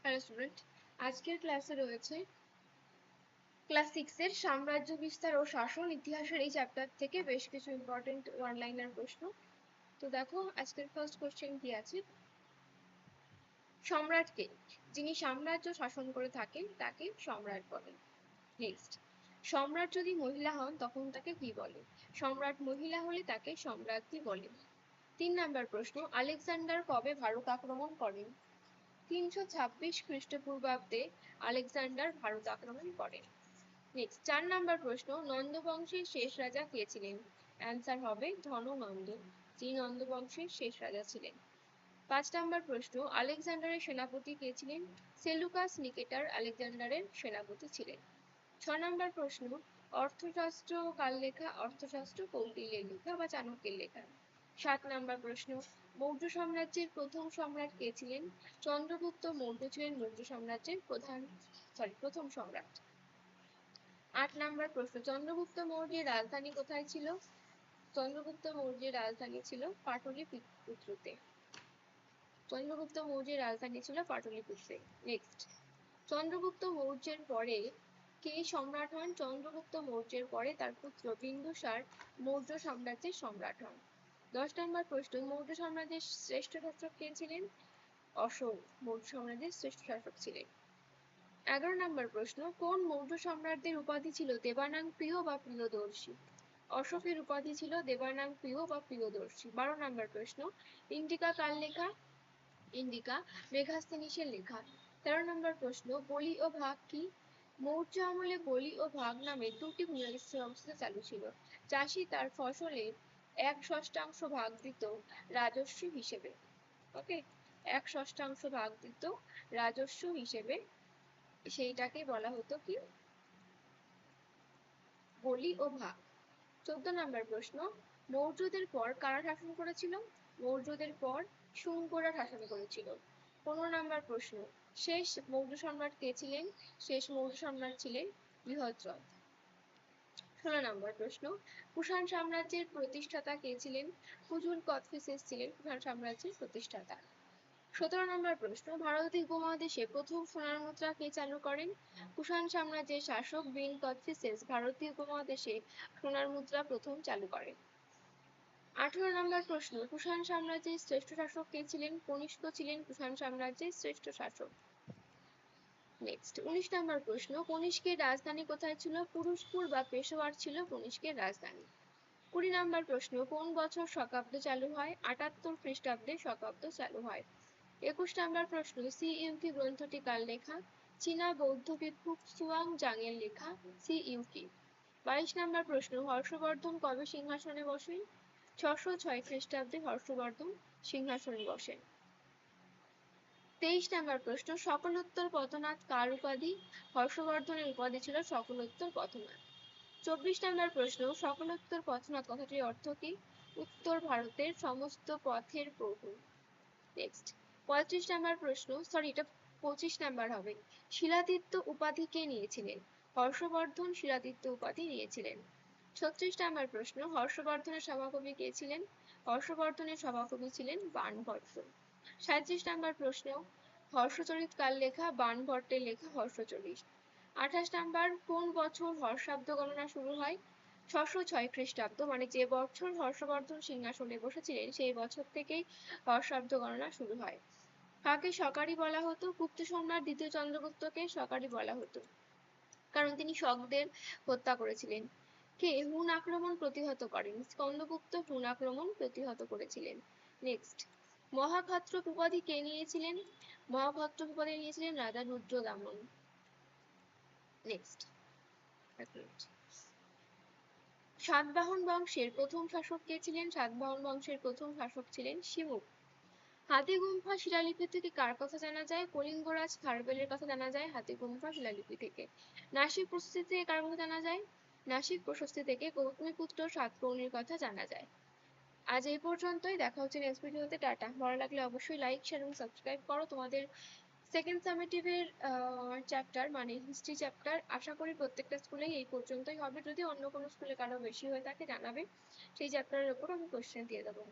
Hello student, আজকের ক্লাসে রয়েছে ক্লাস 6 এর সাম্রাজ্য বিস্তার ও শাসন ইতিহাসের এই চ্যাপ্টার থেকে বেশ কিছু ইম্পর্টেন্ট ওয়ান লাইনার প্রশ্ন। তো দেখো আজকের ফার্স্ট কোশ্চেন কি আছে। সম্রাটকে, যিনি সাম্রাজ্য শাসন করে থাকেন তাকে সম্রাট বলেন। নেক্সট, সম্রাট যদি মহিলা হন তখন তাকে কি বলে? সম্রাট মহিলা হলে তাকে সম্রাজ্ঞী বলে। 3 নাম্বার প্রশ্ন, আলেকজান্ডার কবে ভারত আক্রমণ করেন? 326 খ্রিস্টপূর্বাব্দে আলেকজান্ডার ভারত আক্রমণ করেন। নেক্সট, 4 নাম্বার প্রশ্ন, নন্দ বংশের শেষ রাজা কে ছিলেন? অ্যান্সার হবে ধননন্দ, যিনি নন্দ বংশের শেষ রাজা ছিলেন। 5 নাম্বার প্রশ্ন, আলেকজান্ডারের সেনাপতি কে ছিলেন? সেলুকাস নিকেটার আলেকজান্ডারের সেনাপতি ছিলেন। 6 নাম্বার প্রশ্ন, অর্থশাস্ত্র কার লেখা? অর্থশাস্ত্র কৌটিল্যের লেখা বা চাণক্যের লেখা। 7 নাম্বার প্রশ্ন, মৌর্য সাম্রাজ্যের প্রথম সম্রাট কে ছিলেন? চন্দ্রগুপ্ত মৌর্য ছিলেন মৌর্য সাম্রাজ্যের প্রথম সম্রাট। 8 নাম্বার প্রশ্ন, চন্দ্রগুপ্ত মৌর্যের রাজধানী কোথায় ছিল? চন্দ্রগুপ্ত মৌর্যের রাজধানী ছিল পাটলিপুত্রতে। চন্দ্রগুপ্ত মৌর্যের রাজধানী ছিল পাটলিপুত্রে। নেক্সট, চন্দ্রগুপ্ত মৌর্যের পরে কে সম্রাট হন? চন্দ্রগুপ্ত মৌর্যের পরে তার পুত্র বিন্দুসার মৌর্য সাম্রাজ্যের সম্রাট হন। 10 নম্বর প্রশ্ন, মৌর্য সাম্রাজ্যের শ্রেষ্ঠ শাসক কে ছিলেন? অশোক মৌর্য সাম্রাজ্যের শ্রেষ্ঠ শাসক ছিলেন। 11 নম্বর প্রশ্ন, কোন মৌর্য সম্রাটদের উপাধি ছিল দেবানাং প্রিয় বা প্রিয়দর্শী? অশোকের উপাধি ছিল দেবানাং প্রিয় বা প্রিয়দর্শী। 12 নম্বর প্রশ্ন, ইন্ডিকা কার লেখা? ইন্ডিকা মেঘাস্তিনিসের লেখা। 13 নম্বর প্রশ্ন, বলি ও ভাগ কি? মৌর্য আমলে বলি ও ভাগ নামে দুটি ভূমিদস্যু ব্যবস্থা চালু ছিল। চাষি তার ফসলের 1/6 ভাগ দিত রাজস্ব হিসেবে। ওকে, 1/6 ভাগ দিত রাজস্ব হিসেবে, সেইটাকে বলা হতো কি? বলি ও ভাগ। 14 নম্বর প্রশ্ন, মৌর্যদের পর কারা শাসন করেছিল? মৌর্যদের পর শুঙ্গরা শাসন করেছিল। 15 নম্বর প্রশ্ন, শেষ মৌর্য সম্রাট কে ছিলেন? শেষ মৌর্য সম্রাট ছিলেন বৃহদ্রথ। 16 নম্বর প্রশ্ন, কুষাণ সাম্রাজ্যের প্রতিষ্ঠাতা কে ছিলেন? কুজুল কথফিসেস ছিলেন কুষাণ সাম্রাজ্যের প্রতিষ্ঠাতা। 17 নম্বর প্রশ্ন, ভারতীয় উপমহাদেশে প্রথম সোনার মুদ্রা কে চালু করেন? কুষাণ সাম্রাজ্যের শাসক বিন কথফিসেস ভারতীয় উপমহাদেশে সোনার মুদ্রা প্রথম চালু করেন। 18 নম্বর প্রশ্ন, কুষাণ সাম্রাজ্যের শ্রেষ্ঠ শাসক কে ছিলেন? কনিষ্ক ছিলেন কুষাণ সাম্রাজ্যের শ্রেষ্ঠ শাসক। নেক্সট, 19 নম্বর প্রশ্ন, কনিষ্কের রাজধানী কোথায় ছিল? পুরুষপুর বা পেশোয়ার ছিল কনিষ্কের রাজধানী। 20 নম্বর প্রশ্ন, কোন বছর শকাব্দ চালু হয়? 78 খ্রিস্টাব্দে শকাব্দ চালু হয়। 21 নম্বর প্রশ্ন, সিইউকি গ্রন্থটি কার লেখা? চীনা বৌদ্ধ ভিক্ষুক সুয়াং জাং এর লেখা সিইউকি। 22 নম্বর প্রশ্ন, হর্ষবর্ধন কবে সিংহাসনে বসেন? 606 খ্রিস্টাব্দে হর্ষবর্ধন সিংহাসনে বসেন। 23 নম্বর প্রশ্ন, সকলোত্তর পথনাথ কার উপাধি? হর্ষবর্ধনের উপাধি ছিল সকলোত্তর পথনাথ। 24 নম্বর প্রশ্ন, সকলোত্তর পথনাথ কথাটির অর্থ কি? উত্তর ভারতের সমস্ত পথের প্রভু। নেক্সট, 35 নম্বর প্রশ্ন, এটা 25 নাম্বার হবে। শিলাদিত্য উপাধি কে নিয়েছিলেন? হর্ষবর্ধন শিলাদিত্য উপাধি নিয়েছিলেন। 36 নম্বর প্রশ্ন, হর্ষবর্ধনের সভাকবি কে ছিলেন? হর্ষবর্ধনের সভাকবি ছিলেন বাণভট্ট। 37 নম্বর প্রশ্ন, হর্ষচরিত কার লেখা? বাণভট্টের লেখা হর্ষচরিত। 28 নাম্বার, কোন বছর হর্ষাব্দ গণনা শুরু হয়? 606 খ্রিস্টাব্দ, মানে যে বছর হর্ষবর্ধন সিংহাসনে বসেছিলেন সেই বছর থেকেই হর্ষাব্দ গণনা শুরু হয়। কাকে শকারি বলা হতো? গুপ্ত সম্রাট দ্বিতীয় চন্দ্রগুপ্তকে শকারি বলা হতো, কারণ তিনি শকদের হত্যা করেছিলেন। কে হুন আক্রমণ প্রতিহত করেন? স্কন্দগুপ্ত হুন আক্রমণ প্রতিহত করেছিলেন। নেক্সট, মহাক্ষত্রপ উপাধি কে নিয়েছিলেন? মহাক্ষত্রপ উপাধি নিয়েছিলেন রাজা রুদ্রদামন। নেক্সট, সাতবাহন বংশের প্রথম শাসক কে ছিলেন? সাতবাহন বংশের প্রথম শাসক ছিলেন শিমুখ। হাতিগুম্ফা শিলালিপি থেকে কার কথা জানা যায়? কলিঙ্গরাজ খারবেলের কথা জানা যায় হাতিগুম্ফা শিলালিপি থেকে। নাসিক প্রশস্তি থেকে কার কথা জানা যায়? নাসিক প্রশস্তি থেকে গৌতমীপুত্র সাতকর্ণীর কথা জানা যায়। আজ এই পর্যন্তই, দেখা হচ্ছে নেক্সট ভিডিওতে। টাটা। ভালো লাগলে অবশ্যই লাইক, শেয়ার এবং সাবস্ক্রাইব করো। তোমাদের সেকেন্ড সামেটিভের চ্যাপ্টার মানে হিস্ট্রি চ্যাপ্টার আশা করি প্রত্যেকটা স্কুলেই এই পর্যন্তই হবে। যদি অন্য কোনো স্কুলে কারো বেশি হয়ে থাকে জানাবে, সেই চ্যাপ্টারের উপর আমি কোশ্চেন দিয়ে দেবো।